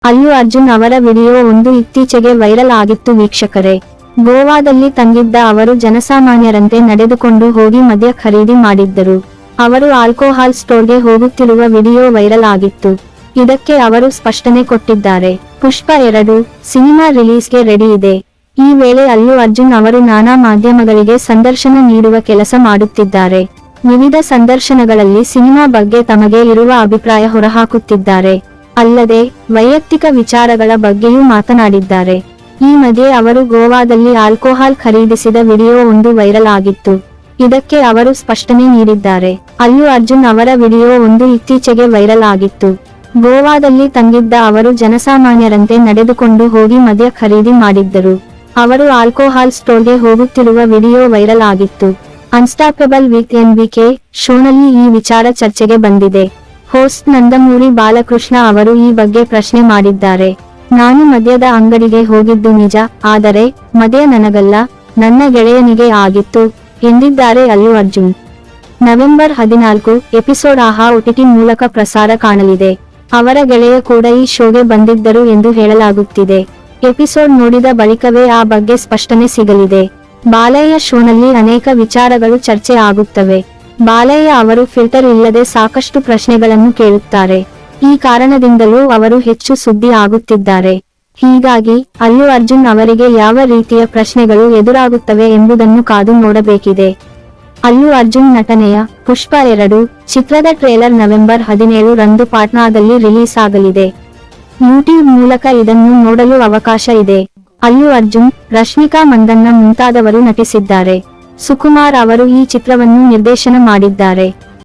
ಅಲ್ಲು ಅರ್ಜುನ್ ಅವರ ವಿಡಿಯೋ ಒಂದು ಇತ್ತೀಚೆಗೆ ವೈರಲ್ ಆಗಿತ್ತು ವೀಕ್ಷಕರೇ. ಗೋವಾದಲ್ಲಿ ತಂಗಿದ್ದ ಅವರು ಜನಸಾಮಾನ್ಯರಂತೆ ನಡೆದುಕೊಂಡು ಹೋಗಿ ಮದ್ಯ ಖರೀದಿ ಮಾಡಿದ್ದರು. ಅವರು ಆಲ್ಕೋಹಾಲ್ ಸ್ಟೋರ್ಗೆ ಹೋಗುತ್ತಿರುವ ವಿಡಿಯೋ ವೈರಲ್ ಆಗಿತ್ತು. ಇದಕ್ಕೆ ಅವರು ಸ್ಪಷ್ಟನೆ ಕೊಟ್ಟಿದ್ದಾರೆ. ಪುಷ್ಪ 2 ಸಿನಿಮಾ ರಿಲೀಸ್ಗೆ ರೆಡಿ ಇದೆ. ಈ ವೇಳೆ ಅಲ್ಲು ಅರ್ಜುನ್ ಅವರು ನಾನಾ ಮಾಧ್ಯಮಗಳಿಗೆ ಸಂದರ್ಶನ ನೀಡುವ ಕೆಲಸ ಮಾಡುತ್ತಿದ್ದಾರೆ. ವಿವಿಧ ಸಂದರ್ಶನಗಳಲ್ಲಿ ಸಿನಿಮಾ ಬಗ್ಗೆ ತಮಗೆ ಇರುವ ಅಭಿಪ್ರಾಯ ಹೊರಹಾಕುತ್ತಿದ್ದಾರೆ. ಅಲ್ಲದೆ ವೈಯಕ್ತಿಕ ವಿಚಾರಗಳ ಬಗ್ಗೆಯೂ ಮಾತನಾಡಿದ್ದಾರೆ. ಈ ಮಧ್ಯೆ ಅವರು ಗೋವಾದಲ್ಲಿ ಆಲ್ಕೋಹಾಲ್ ಖರೀದಿಸಿದ ವಿಡಿಯೋ ಒಂದು ವೈರಲ್ ಆಗಿತ್ತು. ಇದಕ್ಕೆ ಅವರು ಸ್ಪಷ್ಟನೆ ನೀಡಿದ್ದಾರೆ. ಅಲ್ಲು ಅರ್ಜುನ್ ಅವರ ವಿಡಿಯೋ ಒಂದು ಇತ್ತೀಚೆಗೆ ವೈರಲ್ ಆಗಿತ್ತು. ಗೋವಾದಲ್ಲಿ ತಂಗಿದ್ದ ಅವರು ಜನಸಾಮಾನ್ಯರಂತೆ ನಡೆದುಕೊಂಡು ಹೋಗಿ ಮದ್ಯ ಖರೀದಿ ಮಾಡಿದ್ದರು. ಅವರು ಆಲ್ಕೋಹಾಲ್ ಸ್ಟೋರ್ಗೆ ಹೋಗುತ್ತಿರುವ ವಿಡಿಯೋ ವೈರಲ್ ಆಗಿತ್ತು. ಅನ್ಸ್ಟಾಪಬಲ್ ವಿತ್ NBK ಶೋನಲ್ಲಿ ಈ ವಿಚಾರ ಚರ್ಚೆಗೆ ಬಂದಿದೆ. ಹೋಸ್ಟ್ ನಂದಮೂರಿ ಬಾಲಕೃಷ್ಣ ಅವರು ಈ ಬಗ್ಗೆ ಪ್ರಶ್ನೆ ಮಾಡಿದ್ದಾರೆ. ನಾನು ಮದ್ಯದ ಅಂಗಡಿಗೆ ಹೋಗಿದ್ದು ನಿಜ, ಆದರೆ ಮದ್ಯ ನನಗಲ್ಲ, ನನ್ನ ಗೆಳೆಯನಿಗೆ ಆಗಿತ್ತು ಎಂದಿದ್ದಾರೆ ಅಲ್ಲು ಅರ್ಜುನ್. ನವೆಂಬರ್ 14 ಎಪಿಸೋಡ್ ಆಹಾ OTT ಮೂಲಕ ಪ್ರಸಾರ ಕಾಣಲಿದೆ. ಅವರ ಗೆಳೆಯ ಕೂಡ ಈ ಶೋಗೆ ಬಂದಿದ್ದರು ಎಂದು ಹೇಳಲಾಗುತ್ತಿದೆ. ಎಪಿಸೋಡ್ ನೋಡಿದ ಬಳಿಕವೇ ಆ ಬಗ್ಗೆ ಸ್ಪಷ್ಟನೆ ಸಿಗಲಿದೆ. ಬಾಲಯ್ಯ ಶೋನಲ್ಲಿ ಅನೇಕ ವಿಚಾರಗಳು ಚರ್ಚೆ ಆಗುತ್ತವೆ. ಬಾಲಯ್ಯ ಅವರು ಫಿಲ್ಟರ್ ಇಲ್ಲದೆ ಸಾಕಷ್ಟು ಪ್ರಶ್ನೆಗಳನ್ನು ಕೇಳುತ್ತಾರೆ. ಈ ಕಾರಣದಿಂದಲೂ ಅವರು ಹೆಚ್ಚು ಸುದ್ದಿ ಆಗುತ್ತಿದ್ದಾರೆ. ಹೀಗಾಗಿ ಅಲ್ಲು ಅರ್ಜುನ್ ಅವರಿಗೆ ಯಾವ ರೀತಿಯ ಪ್ರಶ್ನೆಗಳು ಎದುರಾಗುತ್ತವೆ ಎಂಬುದನ್ನು ಕಾದು ನೋಡಬೇಕಿದೆ. ಅಲ್ಲು ಅರ್ಜುನ್ ನಟನೆಯ ಪುಷ್ಪ 2 ಚಿತ್ರದ ಟ್ರೇಲರ್ ನವೆಂಬರ್ 17 ರಂದು ಪಾಟ್ನಾದಲ್ಲಿ ರಿಲೀಸ್ ಆಗಲಿದೆ. ಯೂಟ್ಯೂಬ್ ಮೂಲಕ ಇದನ್ನು ನೋಡಲು ಅವಕಾಶ ಇದೆ. ಅಲ್ಲು ಅರ್ಜುನ್, ರಶ್ಮಿಕಾ ಮಂದಣ್ಣ ಮುಂತಾದವರು ನಟಿಸಿದ್ದಾರೆ. ಸುಕುಮಾರ್ ಅವರು ಈ ಚಿತ್ರವನ್ನು ನಿರ್ದೇಶನ ಮಾಡಿದ್ದಾರೆ.